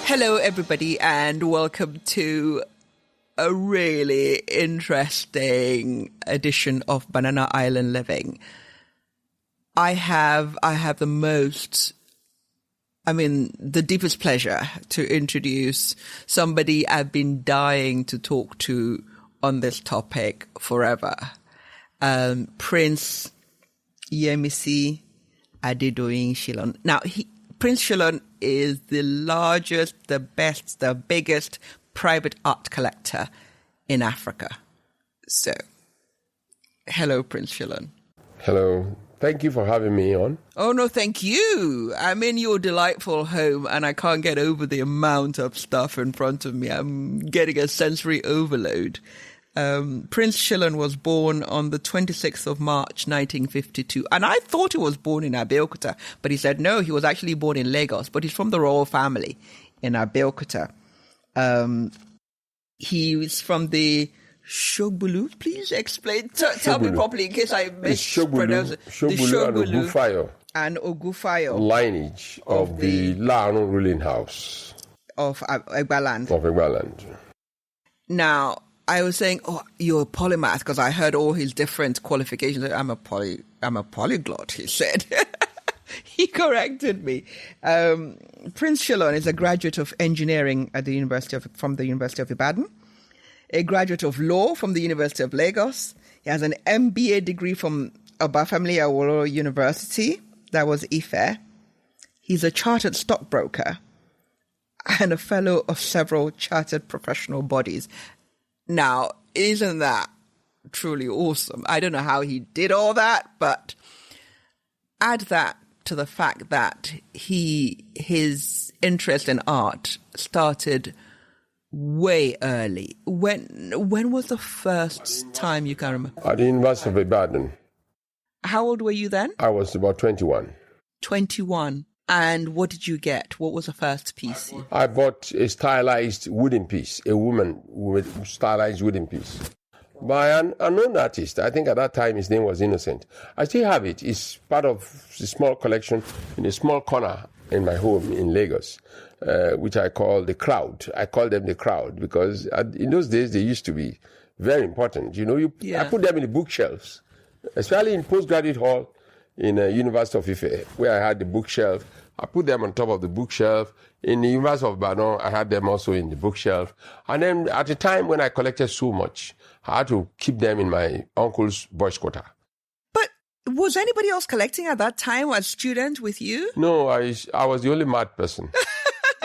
Hello, everybody, and welcome to a really interesting edition of Banana Island Living. I have the deepest pleasure to introduce somebody I've been dying to talk to on this topic forever. Prince Yemisi Shyllon. Now, Prince Yemisi is the largest, the best, the biggest private art collector in Africa. So, hello, Prince Shyllon. Hello. Thank you for having me on. Oh, no, thank you. I'm in your delightful home and I can't get over the amount of stuff in front of me. I'm getting a sensory overload. Prince Shyllon was born on the 26th of March, 1952. And I thought he was born in Abeokuta, but he said no, he was actually born in Lagos, but he's from the royal family in Abeokuta. He was from the Shogbulu. Please explain, tell me properly in case I mispronounce it. Shogbulu and Ogufayo. Lineage of the Laanu ruling house. Of Egbaland. Of Egbaland. Now, I was saying, oh, you're a polymath, because I heard all his different qualifications. I'm a polyglot, he said. He corrected me. Prince Shyllon is a graduate of engineering at from the University of Ibadan, a graduate of law from the University of Lagos. He has an MBA degree from Obafemi Awolowo University, that was Ife. He's a chartered stockbroker and a fellow of several chartered professional bodies. Now, isn't that truly awesome? I don't know how he did all that, but add that to the fact that his interest in art started way early. When was the first time you can remember? At the University of Ibadan. How old were you then? I was about 21. 21. And what did you get? What was the first piece? I bought a stylized wooden piece, a woman with stylized wooden piece. By an unknown artist. I think at that time his name was Innocent. I still have it. It's part of a small collection in a small corner in my home in Lagos, which I call the crowd. I call them the crowd because in those days they used to be very important. You know, I put them in the bookshelves, especially in postgraduate hall in University of Ife, where I had the bookshelf. I put them on top of the bookshelf. In the University of Ibadan, I had them also in the bookshelf. And then at the time when I collected so much, I had to keep them in my uncle's boys' quarter. But was anybody else collecting at that time as student with you? No, I was the only mad person.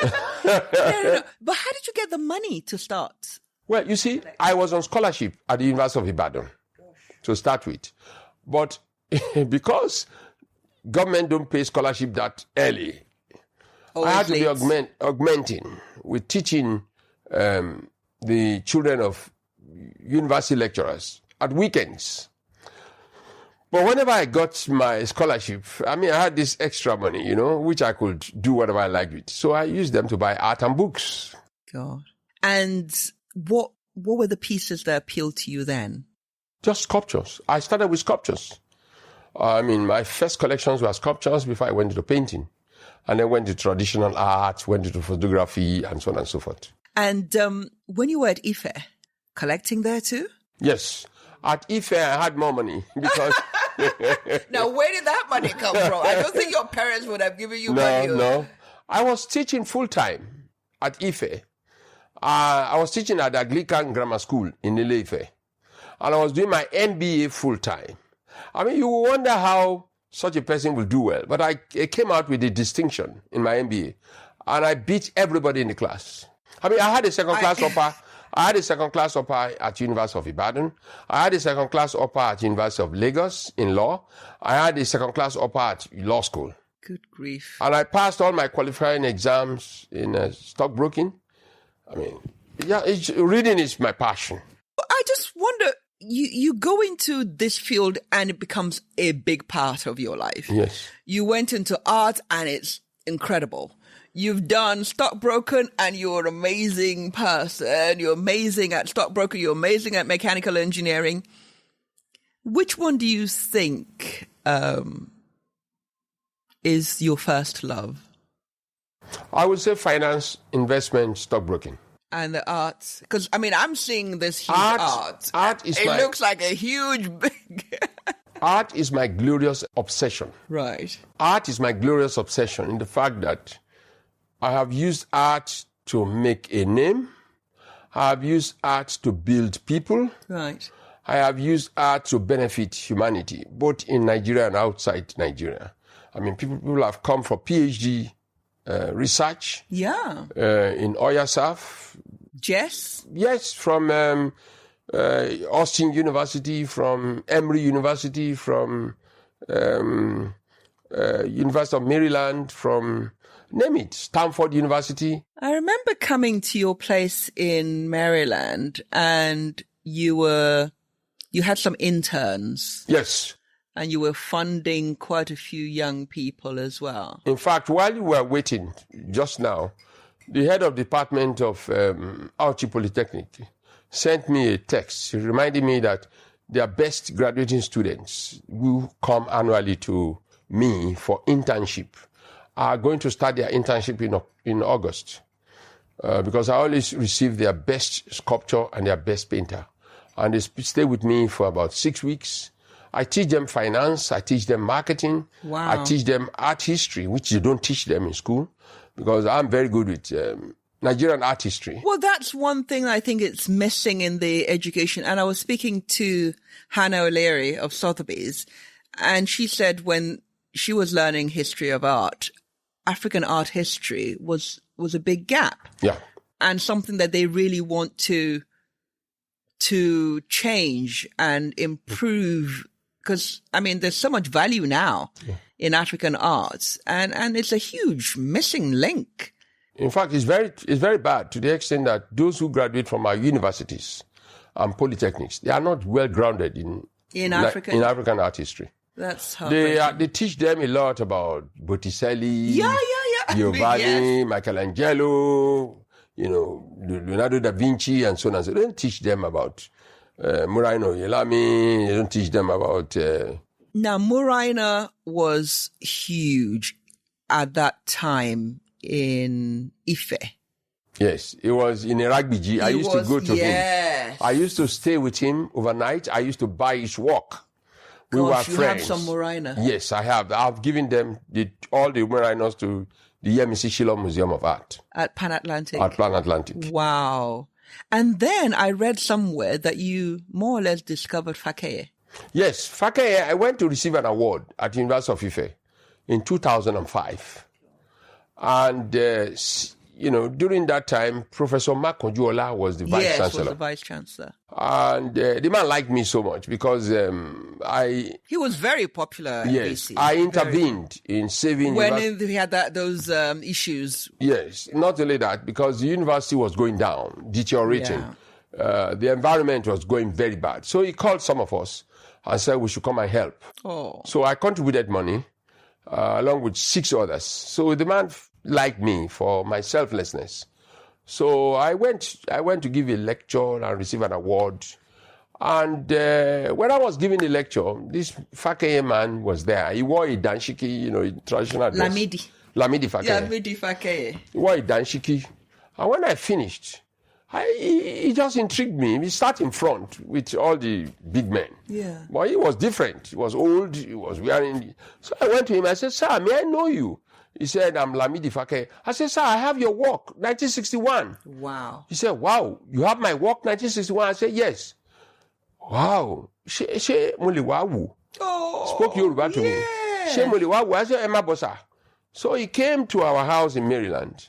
No. But how did you get the money to start? Well, you see, I was on scholarship at the University of Ibadan to start with. But because government don't pay scholarship that early, I had to be augmenting with teaching the children of university lecturers at weekends. But whenever I got my scholarship, I had this extra money, which I could do whatever I liked with. So I used them to buy art and books. God. And what were the pieces that appealed to you then? Just sculptures. I started with sculptures. My first collections were sculptures before I went into painting. And then went to traditional art, went into photography, and so on and so forth. And when you were at Ife, collecting there too? Yes. At Ife, I had more money because... Now, where did that money come from? I don't think your parents would have given you money. No. I was teaching full-time at Ife. I was teaching at the Anglican Grammar School in Ile-Ife. And I was doing my MBA full-time. You wonder how such a person will do well. But I came out with a distinction in my MBA. And I beat everybody in the class. I had a second-class upper. I had a second-class upper at University of Ibadan. I had a second-class upper at University of Lagos in law. I had a second-class upper at law school. Good grief. And I passed all my qualifying exams in stockbroking. Reading is my passion. I just wonder, you go into this field and it becomes a big part of your life. Yes. You went into art and it's incredible. You've done stockbroking and you're an amazing person. You're amazing at stockbroking. You're amazing at mechanical engineering. Which one do you think is your first love? I would say finance, investment, stockbroking. And the arts? Because, I mean, I'm seeing this huge art. It looks like a huge, big... Art is my glorious obsession. Right. Art is my glorious obsession in the fact that I have used art to make a name. I have used art to build people. Right. I have used art to benefit humanity, both in Nigeria and outside Nigeria. I mean, people have come for PhD research. Yeah. In Oyasaf. Jess? Yes, from Austin University, from Emory University, from University of Maryland, from, name it, Stanford University. I remember coming to your place in Maryland and you had some interns. Yes. And you were funding quite a few young people as well. In fact, while you were waiting just now, the head of department of Auchi Polytechnic sent me a text reminding me that their best graduating students who come annually to me for internship are going to start their internship in August. Because I always receive their best sculptor and their best painter. And they stay with me for about 6 weeks. I teach them finance. I teach them marketing. Wow. I teach them art history, which you don't teach them in school, because I'm very good with Nigerian art history. Well, that's one thing I think it's missing in the education. And I was speaking to Hannah O'Leary of Sotheby's, and she said when she was learning history of art, African art history was a big gap. Yeah. And something that they really want to change and improve. Because, I mean, there's so much value now in African arts, and it's a huge missing link. In fact, it's very bad to the extent that those who graduate from our universities and polytechnics, they are not well grounded in African art history. That's heartbreaking. They teach them a lot about Botticelli, Giovanni, Michelangelo, Leonardo da Vinci, and so on and so on. They don't teach them about Muraina Yelami. They don't teach them about... Now, Muraina was huge at that time in Ife. Yes, it was in Iragbiji. I used to go to him. I used to stay with him overnight. I used to buy his work. We were friends. You have some Muraina? Yes, I have. I've given them all the Murainas to the Yemisi Shyllon Museum of Art. At Pan Atlantic? At Pan Atlantic. Wow. And then I read somewhere that you more or less discovered Fakeye. Yes, Fakeye, I went to receive an award at the University of Ife in 2005. And, during that time, Professor Mark Ojuola was the Vice Chancellor. Yes, was the Vice Chancellor. And the man liked me so much because he was very popular. Yes, I intervened in saving... When he had those issues. Yes, not only that, because the university was going down, deteriorating. Yeah. The environment was going very bad. So he called some of us and said we should come and help. Oh. So I contributed money along with 6 others. So the man liked me for my selflessness. So I went to give a lecture and receive an award. And when I was giving the lecture, this Fakeye man was there. He wore a danshiki, traditional dress. Lamidi Fakeye. Lamidi Fakeye. He wore a danshiki. And when I finished, he just intrigued me. He sat in front with all the big men. Yeah. But he was different. He was old. He was wearing... So I went to him. I said, "Sir, may I know you?" He said, "I'm Lamidi Fakeye." I said, "Sir, I have your work, 1961. Wow. He said, "Wow, you have my work, 1961? I said, "Yes." "Wow. She Muliwawu." Oh, spoke Yoruba to me. She Muliwawu. I said, "Emma Bossa." So he came to our house in Maryland,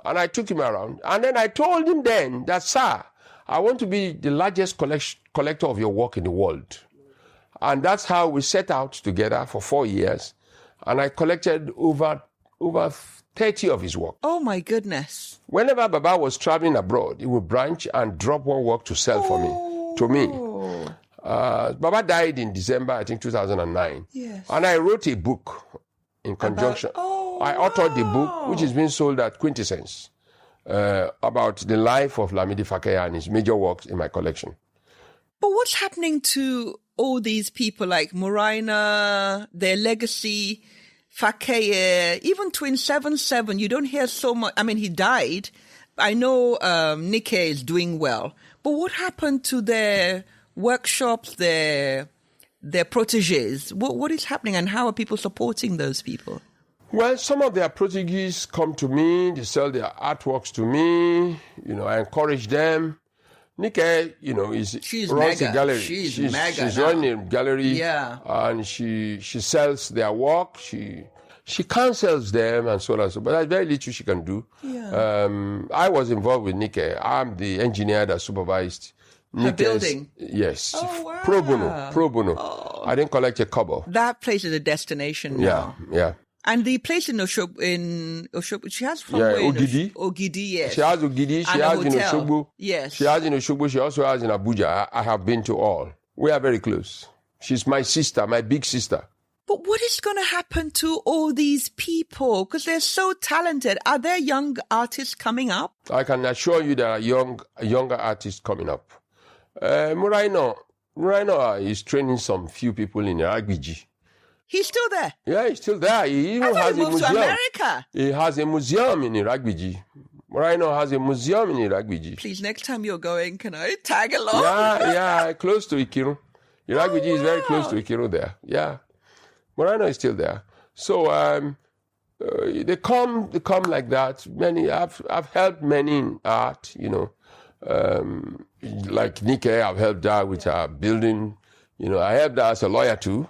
and I took him around. And then I told him then that, "Sir, I want to be the largest collector of your work in the world." And that's how we set out together for 4 years. And I collected over 30 of his work. Oh, my goodness. Whenever Baba was traveling abroad, he would branch and drop one work to sell to me. Baba died in December, I think, 2009. Yes. And I wrote a book in conjunction. I authored the book, which is being sold at Quintessence, about the life of Lamidi Fakeye and his major works in my collection. But what's happening to all these people like Muraina, their legacy? Fakeye, even Twin 77, you don't hear so much. I mean, he died. I know Nikkei is doing well. But what happened to their workshops, their proteges? What is happening, and how are people supporting those people? Well, some of their proteges come to me. They sell their artworks to me. I encourage them. Nikkei, runs a gallery. She's mega She's now. running a gallery. Yeah. And she sells their work. She counsels them and so on and so on. But there's very little she can do. Yeah. I was involved with Nikkei. I'm the engineer that supervised Her building? Yes. Oh, wow. Pro bono. Oh. I didn't collect a kobo. That place is a destination now. Yeah. And the place in Oshogbo, she has somewhere Ogidi. Ogidi, yes. She has Ogidi, she And has a in hotel. Oshogbo. Yes. She has in Oshogbo, she also has in Abuja. I have been to all. We are very close. She's my sister, my big sister. But what is going to happen to all these people? Because they're so talented. Are there young artists coming up? I can assure you there are younger artists coming up. Muraino is training some few people in Ragbiji. He's still there. Yeah, he's still there. He even I thought has he a moved museum. to America. He has a museum in Iragbiji. Muraino has a museum in Iragbiji. Please, next time you're going, can I tag along? Yeah, close to Ikiru. Iragbiji is very close to Ikiru there. Yeah. Muraino is still there. So they come like that. I've helped many in art, like Nikkei, I've helped her with her building. I helped her as a lawyer too.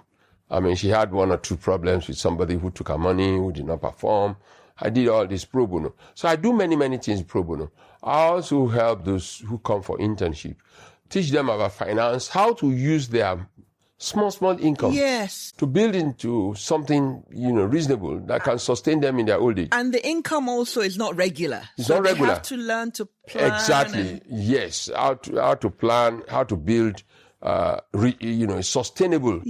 I mean, she had one or two problems with somebody who took her money, who did not perform. I did all this pro bono. So I do many, many things pro bono. I also help those who come for internship, teach them about finance, how to use their small income to build into something, reasonable that can sustain them in their old age. And the income also is not regular. It's not regular. They have to learn to plan. Exactly. Yes. How to plan, how to build sustainable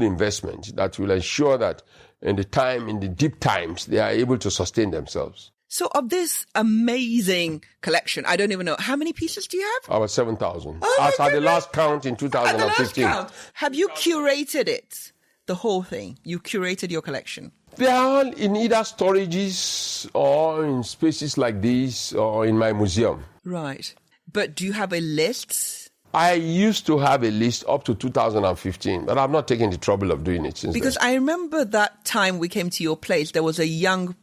investment that will ensure that in the deep times, they are able to sustain themselves. So of this amazing collection, I don't even know, how many pieces do you have? About 7,000. Oh As at the last count in 2015. Have you curated it? The whole thing? You curated your collection? They are all in either storages or in spaces like this or in my museum. Right. But do you have a list? I used to have a list up to 2015, but I've not taken the trouble of doing it since Because then. I remember that time we came to your place, there was a young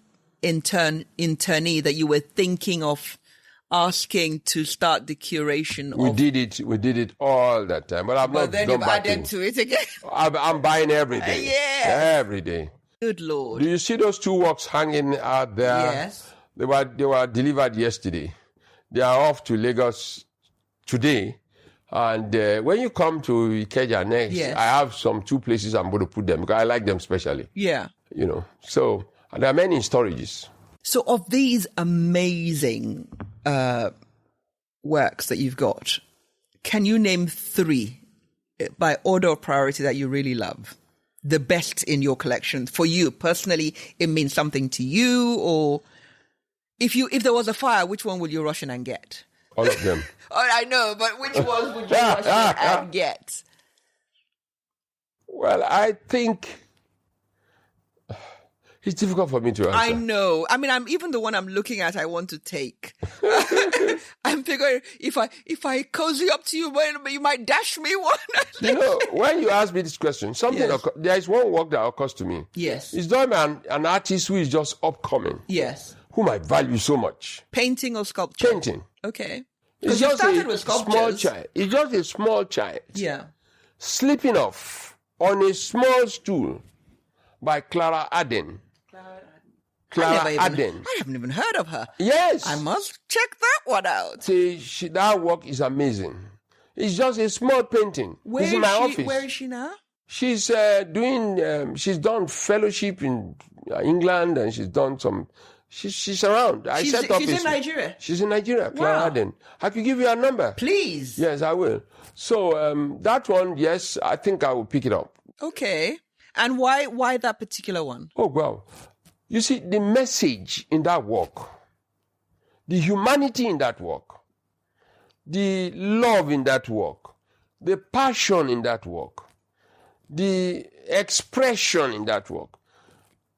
internee that you were thinking of asking to start the curation. We did it all that time, but I've not then gone you've back added to it again. I'm buying every day. Yes. Every day. Good Lord. Do you see those two works hanging out there? Yes. They were delivered yesterday. They are off to Lagos today. And when you come to Ikeja next, I have two places I'm going to put them because I like them specially. Yeah. So there are many storages. So of these amazing works that you've got, can you name 3 by order of priority that you really love? The best in your collection for you personally, it means something to you, or if there was a fire, which one would you rush in and get? All of them. Oh, I know, but which ones would you rush in and get? Well, I think it's difficult for me to answer. I know. I mean, I'm even the one I'm looking at, I want to take. I'm figuring if I cozy up to you, you might dash me one. When you ask me this question, there is one work that occurs to me. Yes. It's done by an artist who is just upcoming. Yes. Whom I value so much. Painting or sculpture? Painting. Okay. It's Because you just started with sculptures. small child. It's just a small child. Yeah. Sleeping off on a small stool by Clara Aden. I haven't even heard of her. Yes. I must check that one out. See, that work is amazing. It's just a small painting. It's in my office. Where is she now? She's she's done fellowship in England, and she's done some. She's around. She's in Nigeria. She's in Nigeria, Clara Wow. Aden. I could give you her number. Please. Yes, I will. So that one, yes, I think I will pick it up. Okay. And why that particular one? Oh, wow. You see, the message in that work, the humanity in that work, the love in that work, the passion in that work, the expression in that work,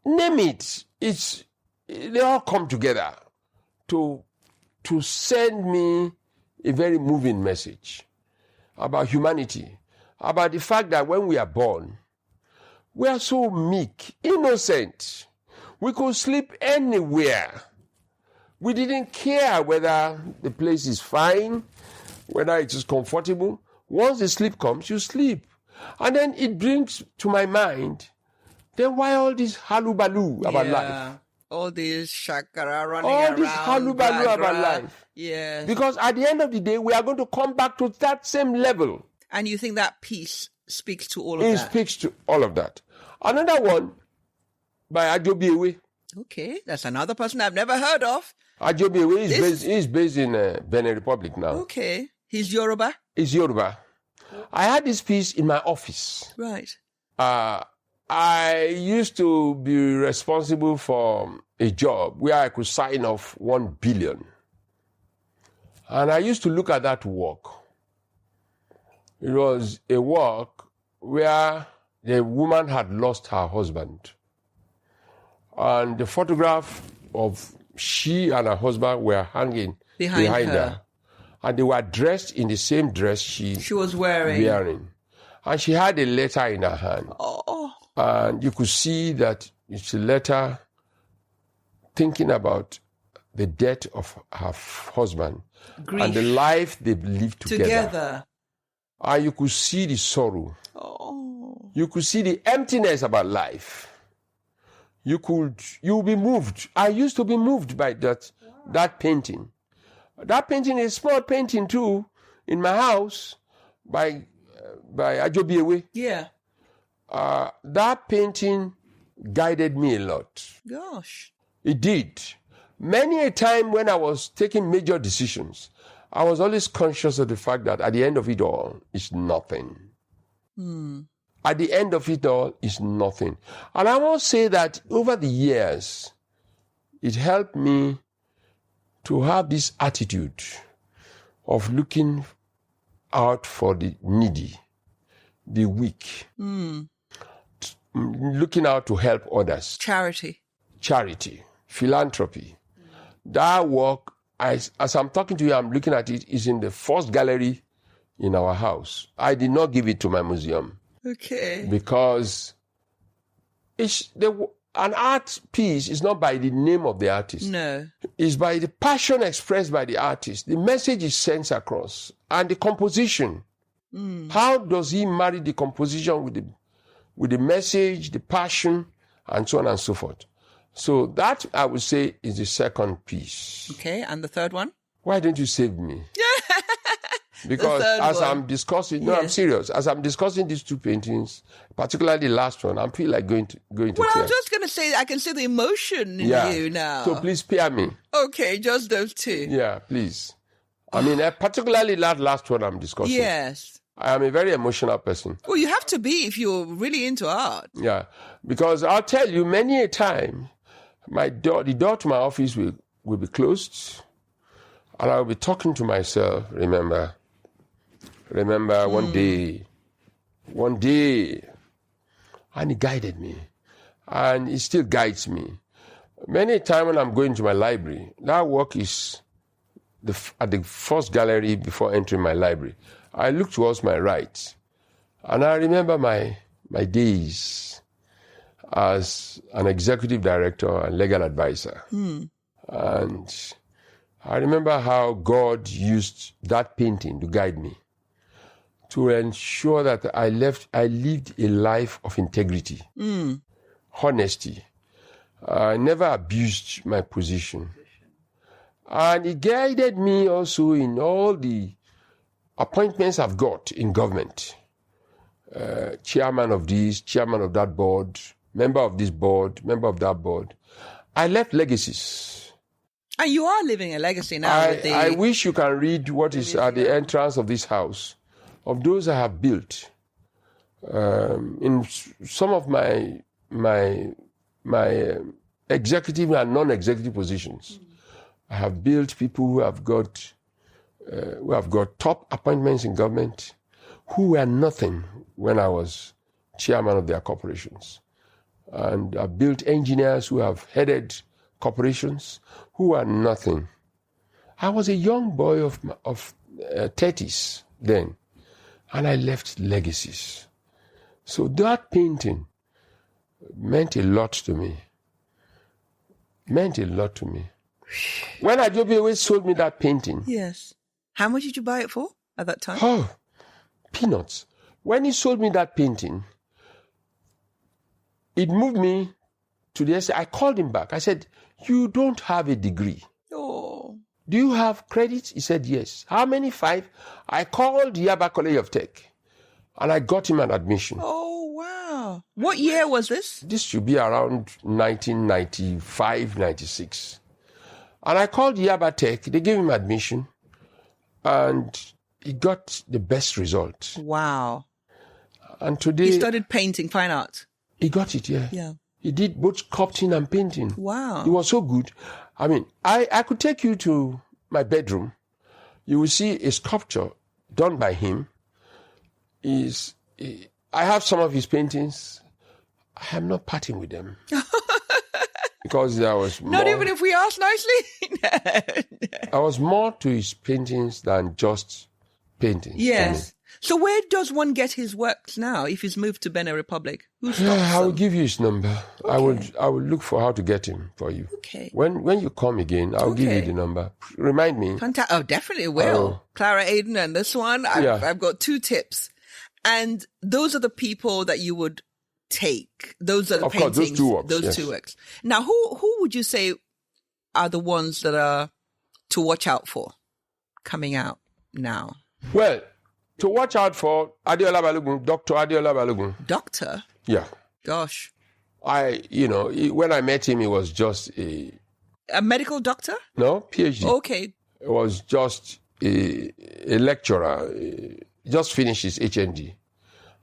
name it. They all come together to send me a very moving message about humanity, about the fact that when we are born, we are so meek, innocent. We could sleep anywhere. We didn't care whether the place is fine, whether it is comfortable. Once the sleep comes, you sleep. And then it brings to my mind, then why all this halubalu about life? All this shakara running all around. All this halubalu about life. Yes. Because at the end of the day, we are going to come back to that same level. And you think that peace speaks to all of that? It speaks to all of that. Another one by Ajobiewe. Okay, that's another person I've never heard of. Ajobiewe is based in Benin Republic now. Okay. He's Yoruba? He's Yoruba. I had this piece in my office. Right. I used to be responsible for a job where I could sign off 1 billion. And I used to look at that work. It was a work where the woman had lost her husband. And the photograph of she and her husband were hanging behind her. And they were dressed in the same dress she was wearing. And she had a letter in her hand. Oh. And you could see that it's a letter thinking about the death of her husband. Grief. And the life they lived together. And you could see the sorrow. Oh. You could see the emptiness about life. You'll be moved. I used to be moved by that painting. That painting is a small painting too, in my house, by Ajobiewe. Yeah. That painting guided me a lot. Gosh. It did. Many a time when I was taking major decisions, I was always conscious of the fact that at the end of it all, it's nothing. At the end of it all, it's nothing. And I must say that over the years, it helped me to have this attitude of looking out for the needy, the weak, looking out to help others. Charity, philanthropy. That work, as I'm talking to you, I'm looking at it, is in the first gallery in our house. I did not give it to my museum. Okay. Because an art piece is not by the name of the artist. No. It's by the passion expressed by the artist. The message is sent across. And the composition. How does he marry the composition with the message, the passion, and so on and so forth? So that, I would say, is the second piece. Okay, and the third one? Why don't you save me? Because as I'm discussing, I'm serious. As I'm discussing these two paintings, particularly the last one, I feel like going to tears. Well, I'm just going to say, I can see the emotion in you now. So please spare me. Okay, just those two. Yeah, please. I mean, particularly that last one I'm discussing. Yes. I am a very emotional person. Well, you have to be if you're really into art. Yeah, because I'll tell you, many a time, the door to my office will be closed, and I'll be talking to myself, remember one day, and it guided me, and it still guides me. Many a time when I'm going to my library, that work is at the first gallery before entering my library. I look towards my right, and I remember my days as an executive director and legal advisor. And I remember how God used that painting to guide me, to ensure that I lived a life of integrity, honesty. I never abused my position. And it guided me also in all the appointments I've got in government. Chairman of this, chairman of that board, member of this board, member of that board. I left legacies. And you are living a legacy now. I wish you can read what is at the entrance of this house, of those I have built. In some of my executive and non-executive positions, I have built people who have got top appointments in government, who were nothing when I was chairman of their corporations. And I've built engineers who have headed corporations who are nothing. I was a young boy of 30s then, and I left legacies. So that painting meant a lot to me. Meant a lot to me. When Ajobi sold me that painting. Yes. How much did you buy it for at that time? Oh, peanuts. When he sold me that painting, it moved me to the essay. I called him back. I said, you don't have a degree. Oh. Do you have credits? He said, yes. How many? 5? I called Yaba College of Tech, and I got him an admission. Oh, wow. What year was this? This should be around 1995, 96. And I called Yaba Tech. They gave him admission, and he got the best result. Wow. And today... He started painting fine art. He got it, yeah. Yeah. He did both sculpting and painting. Wow. He was so good. I mean, I could take you to my bedroom. You will see a sculpture done by him. I have some of his paintings. I am not parting with them. Because there was more. Not even if we ask nicely? I was more to his paintings than just paintings. Yes. So where does one get his works now if he's moved to Benin Republic? Who stocks I will them? give you his number. Okay. I will look for how to get him for you. Okay. When you come again, I'll give you the number. Remind me. Oh, definitely will. Clara Aiden and this one, I've got 2 tips. And those are the people that you would take. Those are the paintings. Course, those 2 works. Those 2 works. Now, who would you say are the ones that are to watch out for coming out now? Well, to watch out for Adeola Balogun, Dr. Adeola Balogun. Doctor? Yeah. Gosh. When I met him, he was just a medical doctor? No, PhD. Okay. He was just a lecturer. He just finished his HND.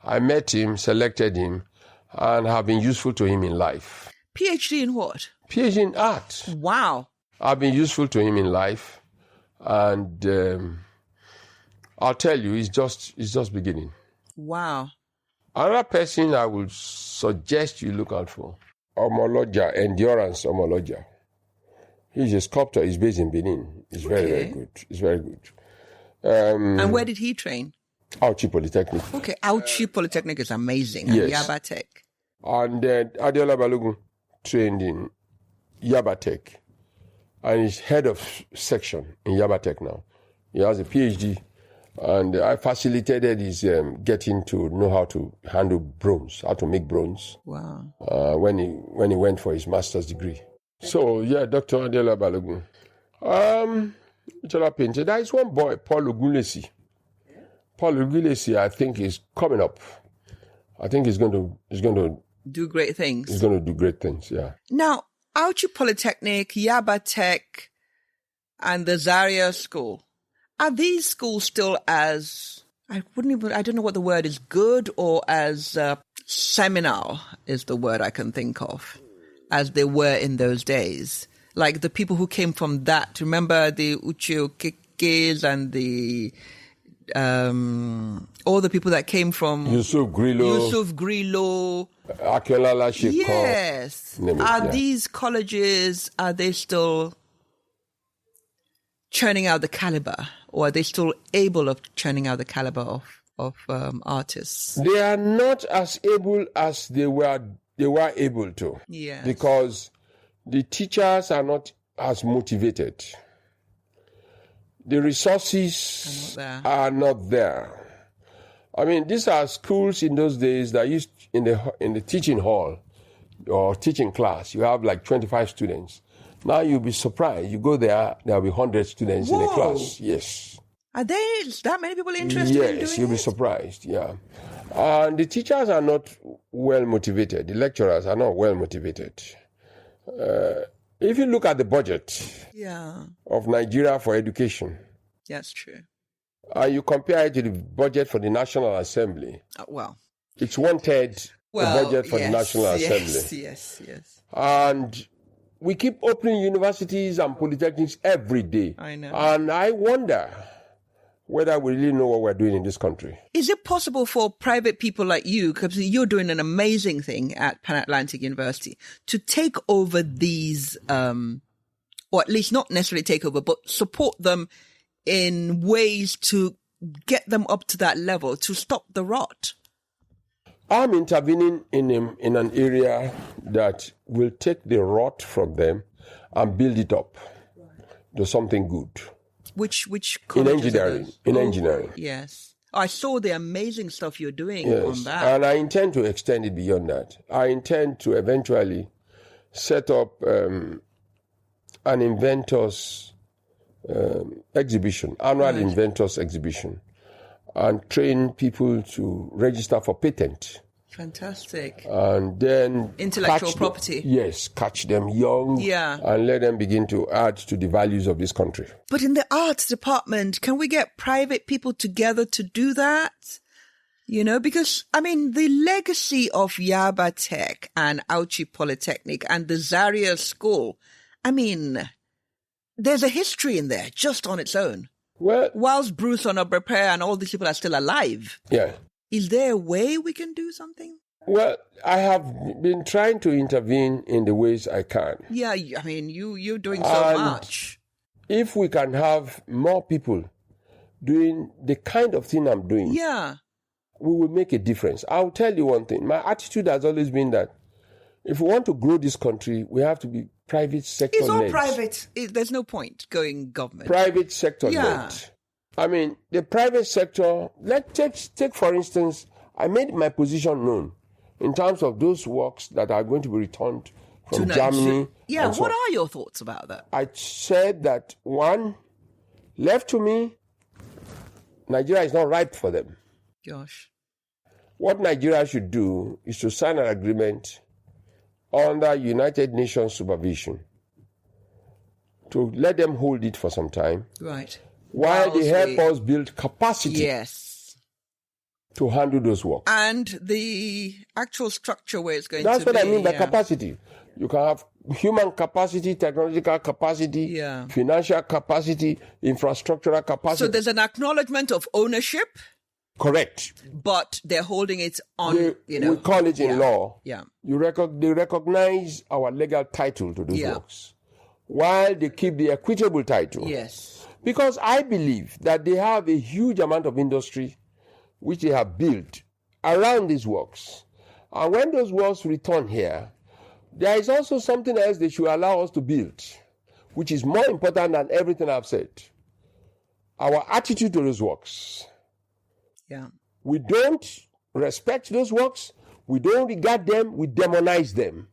I met him, selected him, and have been useful to him in life. PhD in what? PhD in art. Wow. I've been useful to him in life, and I'll tell you, it's just beginning. Wow. Another person I would suggest you look out for, Omoloja, Endurance Omoloja. He's a sculptor. He's based in Benin. He's very, very good. He's very good. And where did he train? Auchi Polytechnic. Okay, Auchi Polytechnic is amazing. Yes. And Yaba Tech. And then Adeola Balogun trained in Yaba Tech. And he's head of section in Yaba Tech now. He has a PhD. And I facilitated his getting to know how to handle bronze, how to make bronze. Wow. When he went for his master's degree. So, yeah, Dr. Adeola Balogun. There is one boy, Paul Ogunlesi. Paul Ogunlesi, I think, is coming up. I think he's going to do great things. He's going to do great things, yeah. Now, Auchi Polytechnic, Yaba Tech, and the Zaria School. Are these schools still as, I don't know what the word is, good or as seminal is the word I can think of, as they were in those days? Like the people who came from that, remember the Uche Okekes and the, all the people that came from Yusuf Grillo, Akiola Lashiko. Yes. These colleges, are they still churning out the caliber, or are they still able of churning out the caliber of artists? They are not as able as they were able to. Yes. Because the teachers are not as motivated. The resources are not there. I mean, these are schools in those days that used in the teaching hall or teaching class, you have like 25 students. Now you'll be surprised. You go there'll be 100 students in a class. Yes. Are there that many people interested in doing it? Yes, you'll be surprised, yeah. And the teachers are not well motivated. The lecturers are not well motivated. If you look at the budget of Nigeria for education. That's true. You compare it to the budget for the National Assembly. It's 1/3 the budget for the National Assembly. Yes. And we keep opening universities and polytechnics every day. I know. And I wonder whether we really know what we're doing in this country. Is it possible for private people like you, because you're doing an amazing thing at Pan Atlantic University, to take over these, or at least not necessarily take over, but support them in ways to get them up to that level, to stop the rot? I'm intervening in an area that will take the rot from them and build it up to something good. Which in engineering? In engineering. Yes. I saw the amazing stuff you're doing on that. And I intend to extend it beyond that. I intend to eventually set up an inventors exhibition, annual inventors exhibition, and train people to register for patent. Fantastic. And then intellectual property. Catch them young. And let them begin to add to the values of this country. But in the arts department, can we get private people together to do that? You know, because, I mean, the legacy of Yaba Tech and Auchi Polytechnic and the Zaria School, I mean, there's a history in there just on its own. Well, whilst Bruce Onobrepere and all these people are still alive. Yeah. Is there a way we can do something? Well, I have been trying to intervene in the ways I can. Yeah, I mean, you're doing so much. If we can have more people doing the kind of thing I'm doing, we will make a difference. I'll tell you one thing. My attitude has always been that if we want to grow this country, we have to be private sector led. It's all private. There's no point going government. Private sector led. I mean, the private sector, let's take for instance, I made my position known in terms of those works that are going to be returned from Germany. Yeah, what are your thoughts about that? I said that, one, left to me, Nigeria is not ripe for them. Gosh. What Nigeria should do is to sign an agreement under United Nations supervision to let them hold it for some time. Right. While they help us build capacity. Yes. To handle those works. And the actual structure where it's going to be. That's what I mean by capacity. You can have human capacity, technological capacity, financial capacity, infrastructural capacity. So there's an acknowledgement of ownership. Correct. But they're holding it on, we call it in law. Yeah. They recognize our legal title to those works, while they keep the equitable title. Yes. Because I believe that they have a huge amount of industry which they have built around these works. And when those works return here, there is also something else they should allow us to build, which is more important than everything I've said. Our attitude to those works. Yeah. We don't respect those works. We don't regard them. We demonize them.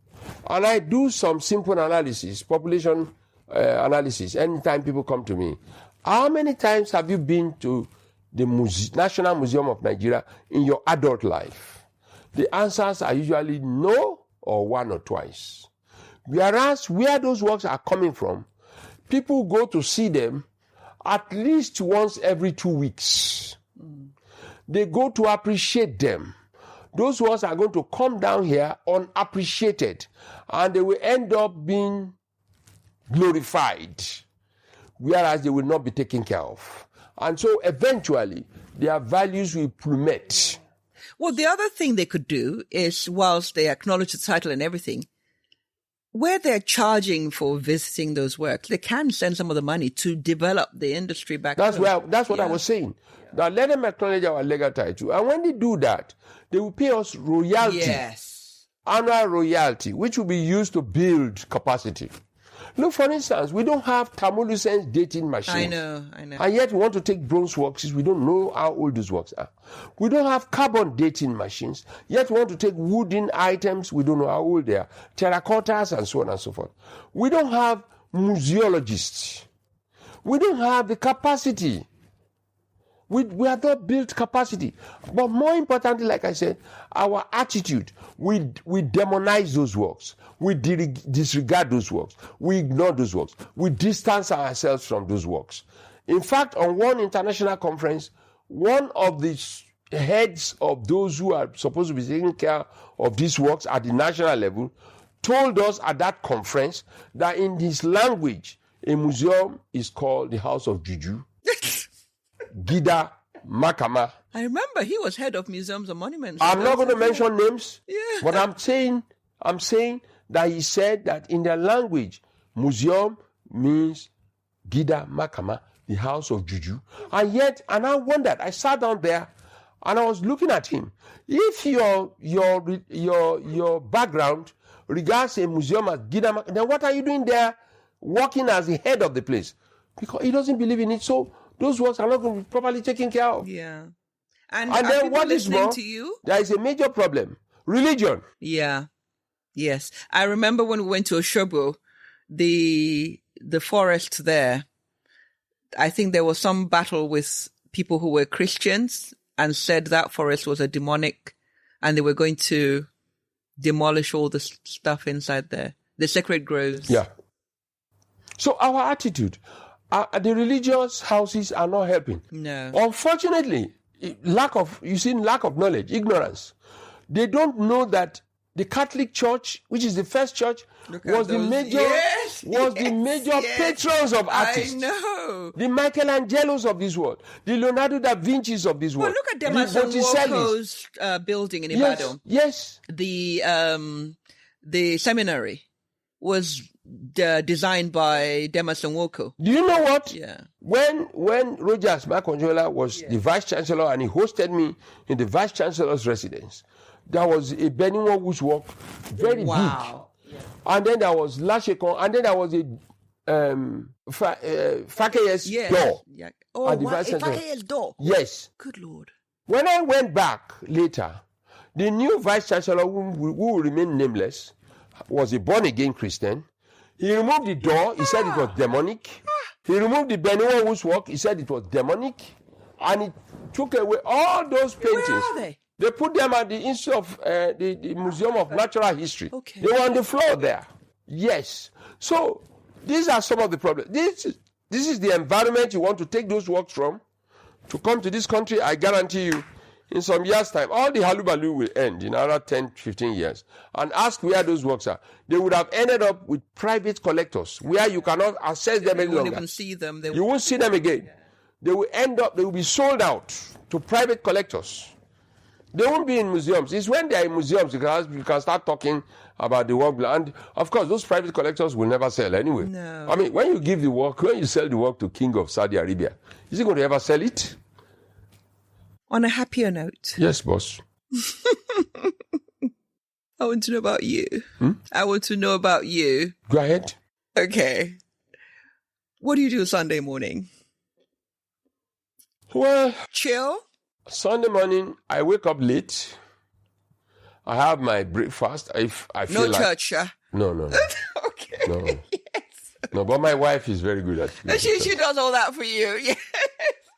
And I do some simple analysis, population analysis, anytime people come to me. How many times have you been to the National Museum of Nigeria in your adult life? The answers are usually no or one or twice. Whereas where those works are coming from, people go to see them at least once every 2 weeks. They go to appreciate them. Those works are going to come down here unappreciated, and they will end up being glorified, whereas they will not be taken care of. And so eventually, their values will plummet. Well, the other thing they could do is, whilst they acknowledge the title and everything, where they're charging for visiting those works, they can send some of the money to develop the industry back That's what I was saying. Now, let them acknowledge our legal title. And when they do that, they will pay us royalty. Yes. Annual royalty, which will be used to build capacity. Look, for instance, we don't have thermolucent dating machines. I know. And yet we want to take bronze works. We don't know how old these works are. We don't have carbon dating machines. Yet we want to take wooden items. We don't know how old they are. Terracottas and so on and so forth. We don't have museologists. We don't have the capacity. We have not built capacity. But more importantly, like I said, our attitude, we demonize those works. We disregard those works. We ignore those works. We distance ourselves from those works. In fact, on one international conference, one of the heads of those who are supposed to be taking care of these works at the national level told us at that conference that in his language, a museum is called the House of Juju. Gida Makama. I remember he was head of museums and monuments. I'm not going to mention names, Yeah. but I'm saying that he said that in their language, museum means Gida Makama, the house of Juju. And I wondered, I sat down there and I was looking at him. If your background regards a museum as Gida Makama, then what are you doing there working as the head of the place? Because he doesn't believe in it, so those works are not going to be properly taken care of. Yeah. And then what is more, to you? there is a major problem. Religion. Yeah. Yes. I remember when we went to Oshobo, the forest there, I think there was some battle with people who were Christians and said that forest was a demonic and they were going to demolish all the stuff inside there, the sacred groves. Yeah. So our attitude, the religious houses are not helping. No. Unfortunately, lack of knowledge, ignorance. They don't know that the Catholic Church, which is the first church, was the major patrons of artists. I know. The Michelangelos of this world, the Leonardo da Vinci's of this world. Well, look at Demerson Woko's building in Ibadan. Yes. The seminary was designed by Demerson Woko. Do you know what? Yeah. When Rogers Makonjola was the vice chancellor and he hosted me in the vice chancellor's residence, there was a Beniwo work, very big. Yeah. And then there was Lashekon, and then there was a Fakey's door. Yeah. Oh, at the wow. vice chancellor. Fakey's door. Yes. Good Lord. When I went back later, the new vice chancellor, who will remain nameless, was a born-again Christian. He removed the door. He said it was demonic. He removed the Beniwo work. He said it was demonic. And he took away all those paintings. Where are they? They put them at the Institute of the Museum of Natural History. Okay. They were on the floor there. Yes. So these are some of the problems. This is the environment you want to take those works from. To come to this country, I guarantee you, in some years' time, all the halubalu will end in another 10, 15 years. And ask where those works are. They would have ended up with private collectors where you cannot access them any longer. You won't even see them. You won't see them again. They will be sold out to private collectors. They won't be in museums. It's when they're in museums you can start talking about the work. And of course, those private collectors will never sell anyway. No. I mean, when you sell the work to King of Saudi Arabia, is he going to ever sell it? On a happier note. Yes, boss. I want to know about you. I want to know about you. Go ahead. Okay. What do you do Sunday morning? Well, Chill? Sunday morning, I wake up late. I have my breakfast. If I feel No church, yeah? No. Okay. No. Yes. No, but my wife is very good at it. She does all that for you. Yeah.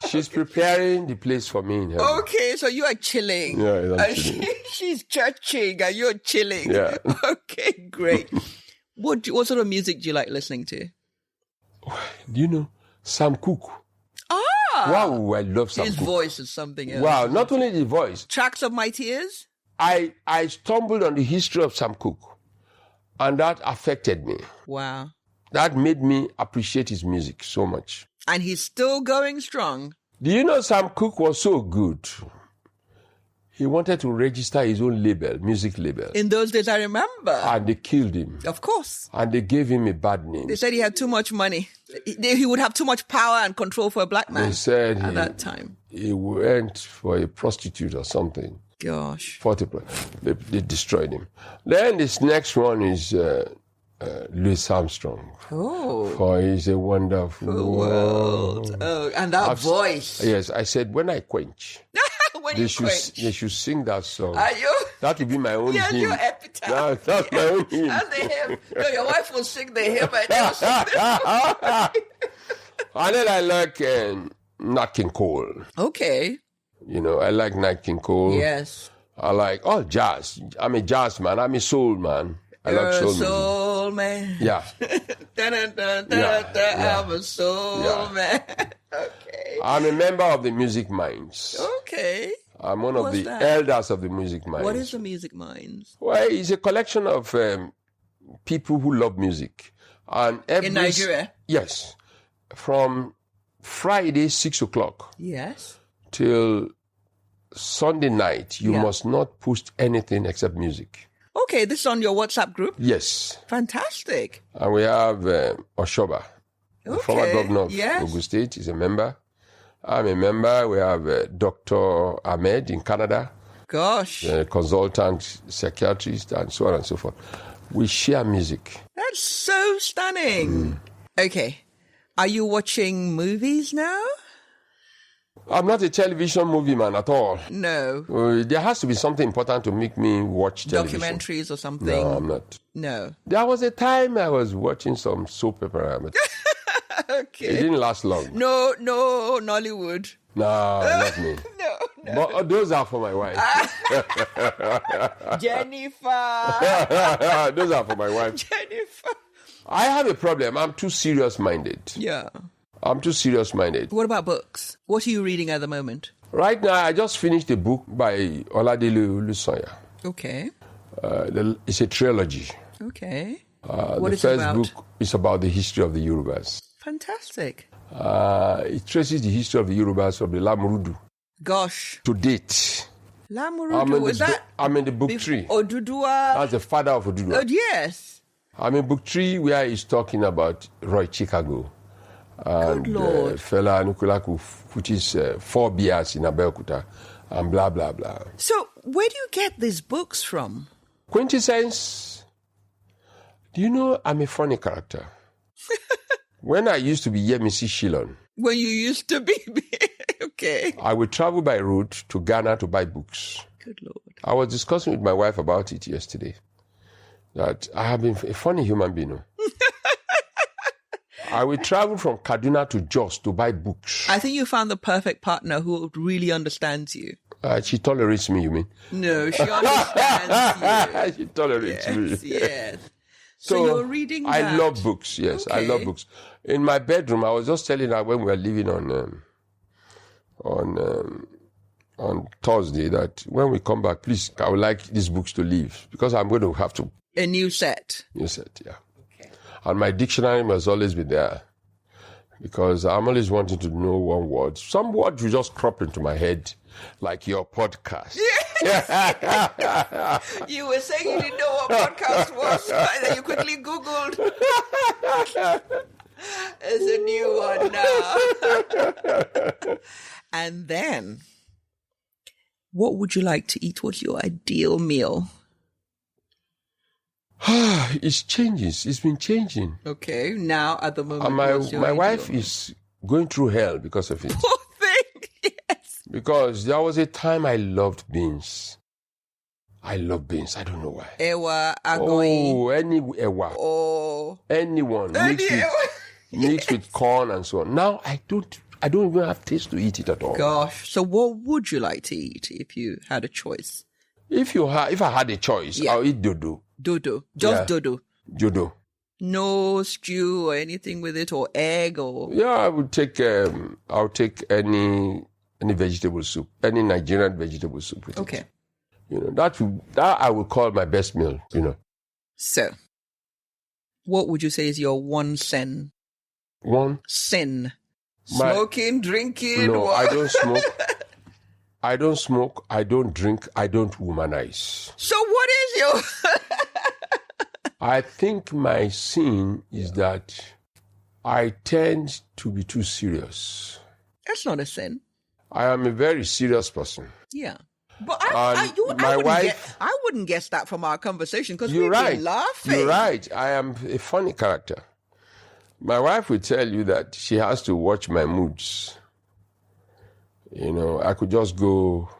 She's preparing the place for me in heaven. Okay, so you are chilling. Yeah, I'm And chilling. She's churching and you're chilling. Yeah. Okay, great. What sort of music do you like listening to? Do you know Sam Cooke? Wow, I love Sam His Cooke. voice is something else. Wow, not only the voice. Tracks of My Tears? I stumbled on the history of Sam Cooke, and that affected me. Wow. That made me appreciate his music so much. And he's still going strong. Do you know Sam Cooke was so good? He wanted to register his own label, music label. In those days, I remember. And they killed him. Of course. And they gave him a bad name. They said he had too much money. He would have too much power and control for a black man. They said at that time. He went for a prostitute or something. Gosh. They destroyed him. Then this next one is Louis Armstrong. Oh. For he's a wonderful world. Oh, and that voice. Yes, I said when I quench. They should sing that song. Are you? That would be my own Yeah, hymn. your epitaph. That's my own hymn. That's the hymn. No, your wife will sing the hymn and they'll sing the And then I like Nat King Cole. Okay. You know, I like Nat King Cole. Yes. I like all jazz. I'm a jazz man. I'm a soul man. I like soul music. Soul man. Yeah. Dun, dun, dun, dun, dun, I'm a soul man. Okay. I'm a member of the Music Minds. Okay. I'm one of What's the that? elders of the Music Minds. What is the Music Minds? Well, it's a collection of people who love music. And In Nigeria? Yes. From Friday, 6 o'clock, Yes. till Sunday night, you must not post anything except music. Okay, this is on your WhatsApp group? Yes. Fantastic. And we have Oshoba, the former governor of Ogun State, is a member. I'm a member. We have Dr. Ahmed in Canada. Gosh. A consultant, psychiatrist, and so on and so forth. We share music. That's so stunning. Okay. Are you watching movies now? I'm not a television movie man at all. No. There has to be something important to make me watch television. Documentaries or something? No, I'm not. No. There was a time I was watching some soap opera, but Okay. it didn't last long. No, Nollywood. No, not me. No. But those are for my wife. Jennifer. Those are for my wife. Jennifer. I have a problem. I'm too serious-minded. Yeah. I'm too serious-minded. What about books? What are you reading at the moment? Right now, I just finished a book by Oladele Olusoya. Okay. It's a trilogy. Okay. The first book is about the history of the Yorubas. Fantastic. It traces the history of the Yorubas from the Lamurudu Gosh. to date. Lamurudu, was that? I'm in the book 3. Oduduwa. That's the father of Oduduwa. Oh, yes. I'm in book 3 where he's talking about Roy Chicago. And Good Lord. Fela Nukulaku, which is 4 beers in Abeokuta, and blah, blah, blah. So, where do you get these books from? Quintessence. Do you know I'm a funny character? When I used to be Yemisi Shyllon. When you used to be. Okay. I would travel by road to Ghana to buy books. Good Lord. I was discussing with my wife about it yesterday. That I have been a funny human being. I will travel from Kaduna to Jos to buy books. I think you found the perfect partner who really understands you. She tolerates me, you mean? No, she understands She tolerates me. Yes. So you're reading that? I love books, yes. Okay. I love books. In my bedroom, I was just telling her when we were living on Thursday that when we come back, please, I would like these books to leave because I'm going to have to. A new set. New set, yeah. Okay. And my dictionary must always be there because I'm always wanting to know one word. Some word will just crop into my head, like your podcast. Yes. You were saying you didn't know what podcast was, and then you quickly Googled. There's a new one now. And then, what would you like to eat? What's your ideal meal? It changes. It's been changing. Okay, now at the moment, And my wife is going through hell because of it. Poor thing, yes. Because there was a time I loved beans. I love beans. I don't know why. Ewa, agoyi. Oh, any ewa. Oh. Anyone mixed with corn and so on. Now I don't even have taste to eat it at all. Gosh. So what would you like to eat if you had a choice? If I had a choice, I'll eat dodo. Dodo. Just dodo. Dodo. No stew or anything with it, or egg, or... Yeah, I would take, I'll take any vegetable soup, any Nigerian vegetable soup with it. Okay. You know, that I would call my best meal, you know. So, what would you say is your one sin? One? Sin. Smoking, drinking? No, what? I don't smoke. I don't smoke, I don't drink, I don't womanize. So what is your... I think my sin is that I tend to be too serious. That's not a sin. I am a very serious person. Yeah. But I wouldn't guess that from our conversation because we've been laughing. You're right. I am a funny character. My wife will tell you that she has to watch my moods. You know, I could just go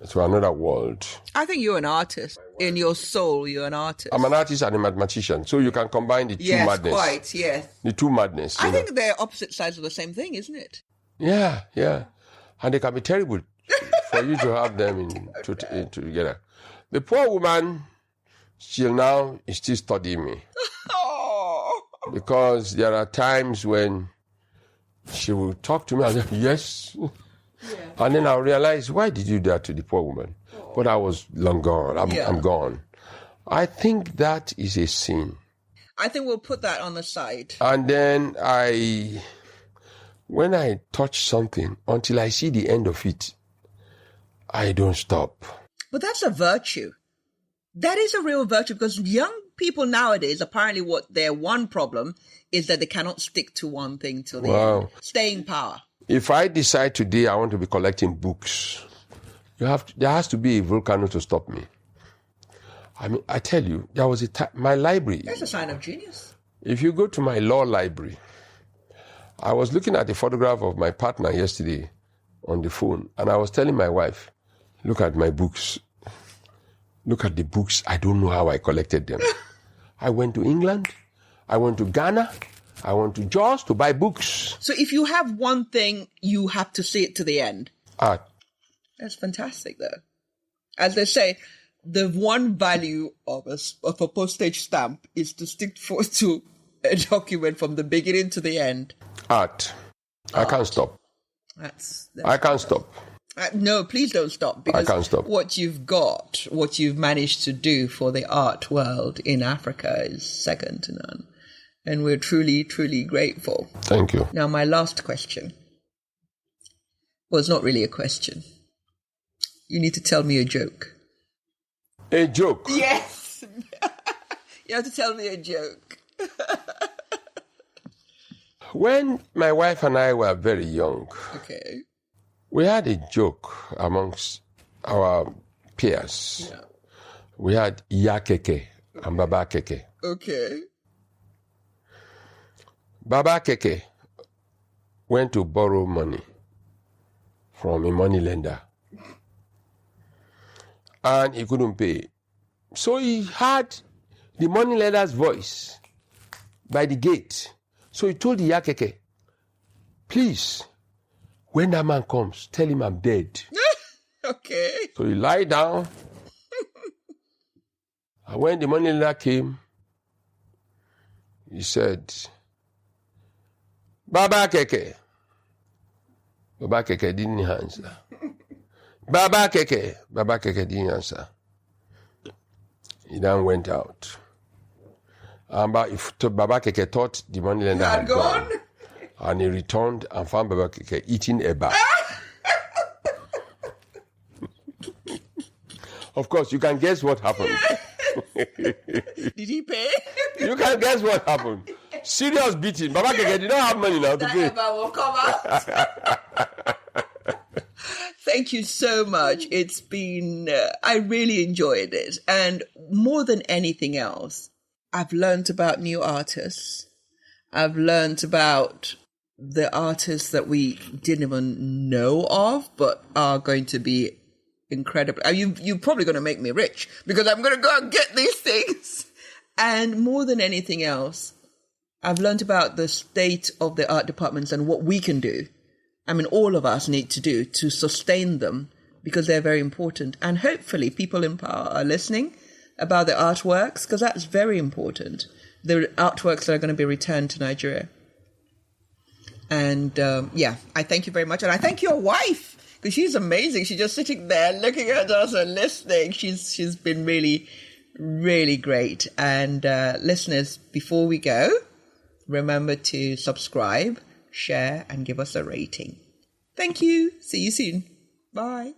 to another world. I think you're an artist. In your soul, you're an artist. I'm an artist and a mathematician, so you can combine the two madness. Yes, quite, yes. The two madness. I think they're opposite sides of the same thing, isn't it? Yeah. And they can be terrible for you to have them together. The poor woman, still now is still studying me. Oh. Because there are times when she will talk to me and say, yes. Yeah. And then I'll realize, why did you do that to the poor woman? Oh. But I was long gone. I'm gone. I think that is a sin. I think we'll put that on the side. And then I When I touch something, until I see the end of it, I don't stop. But that's a virtue. That is a real virtue, because young people nowadays, apparently what their one problem is that they cannot stick to one thing till the end. Staying power. If I decide today I want to be collecting books, there has to be a volcano to stop me. I mean, I tell you, there was a time, my library. That's a sign of genius. If you go to my law library, I was looking at a photograph of my partner yesterday on the phone, and I was telling my wife, look at my books. Look at the books. I don't know how I collected them. I went to England. I went to Ghana. I went to Jos to buy books. So if you have one thing, you have to see it to the end. Art. That's fantastic, though. As they say, the one value of a postage stamp is to stick to a document from the beginning to the end. Art. I can't stop. I can't stop. No, please don't stop. Because I can't stop. What you've managed to do for the art world in Africa is second to none. And we're truly, truly grateful. Thank you. Now, my last question was not really a question. You need to tell me a joke. A joke? Yes. You have to tell me a joke. When my wife and I were very young, okay, we had a joke amongst our peers. Yeah. We had Iya Keke and Baba Keke. Okay. Baba Keke went to borrow money from a money lender, and he couldn't pay. So he heard the money lender's voice by the gate. So he told the Yakeke, please, when that man comes, tell him I'm dead. Okay. So he lied down. And when the money lender came, he said, Baba Keke. Baba Keke didn't answer. Baba Keke didn't answer. He then went out. Baba Keke thought the money lender had gone. And he returned and found Baba Keke eating a bat. Of course, you can guess what happened. Did he pay? You can guess what happened. Serious beating. Baba Keke did not have money now to pay. That will come out. Thank you so much. It's been, I really enjoyed it. And more than anything else, I've learned about new artists. I've learned about the artists that we didn't even know of, but are going to be incredible. You're probably going to make me rich because I'm going to go and get these things. And more than anything else, I've learned about the state of the art departments and what we can do. I mean, all of us need to do to sustain them because they're very important. And hopefully people in power are listening about the artworks, because that's very important. The artworks that are going to be returned to Nigeria. And I thank you very much. And I thank your wife, because she's amazing. She's just sitting there looking at us and listening. She's been really, really great. And listeners, before we go, remember to subscribe, share, and give us a rating. Thank you. See you soon. Bye.